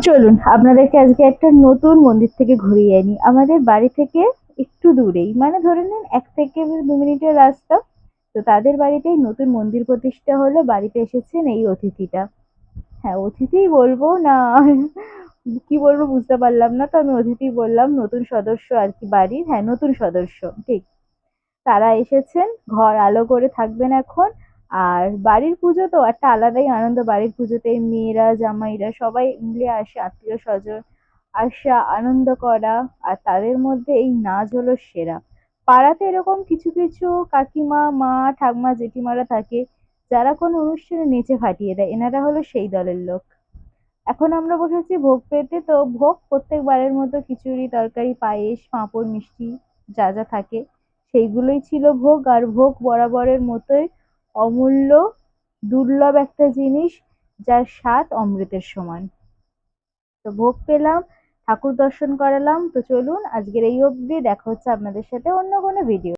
চলুন আপনাদেরকে আজকে একটা নতুন মন্দির থেকে ঘুরিয়ে আনি আমাদের বাড়ি থেকে একটু দূরেই, মানে ধরে নিন 1 থেকে 2 মিনিটের রাস্তা। তো তাদের বাড়িতেই নতুন মন্দির প্রতিষ্ঠা হলো, বাড়িতে এসেছেন এই অতিথিটা। হ্যাঁ, অতিথিই বলবো না, কি বলবো বুঝতে পারলাম না, তো আমি অতিথি বললাম, নতুন সদস্য আর কি বাড়ির, হ্যাঁ নতুন সদস্য ঠিক। তারা এসেছেন, ঘর আলো করে থাকবেন এখন। আর বাড়ির পুজো তো একটা আলাদাই আনন্দ, বাড়ির পুজোতে মেয়েরা জামাইরা সবাই মিলে আসে, আত্মীয় স্বজন আসা, আনন্দ করা। আর তাদের মধ্যে এই নাচ হলো সেরা। পাড়াতে এরকম কিছু কিছু কাকিমা, মা, ঠাকমা, জেঠিমারা থাকে, যারা কোনো অনুষ্ঠানে নেচে ফাটিয়ে দেয়, এনারা হলো সেই দলের লোক। এখন আমরা বসেছি ভোগ পেতে, তো ভোগ প্রত্যেকবারের মতো খিচুড়ি, তরকারি, পায়েস, পাঁপড়, মিষ্টি যা যা থাকে সেইগুলোই ছিল ভোগ। আর ভোগ বরাবরের মতোই অমূল্য, দুর্লভ একটা জিনিস, যার স্বাদ অমৃতের সমান। তো ভোগ পেলাম, ঠাকুর দর্শন করালাম। তো চলুন আজকের এই অবধি, দেখা হচ্ছে আপনাদের সাথে অন্য কোনো ভিডিও।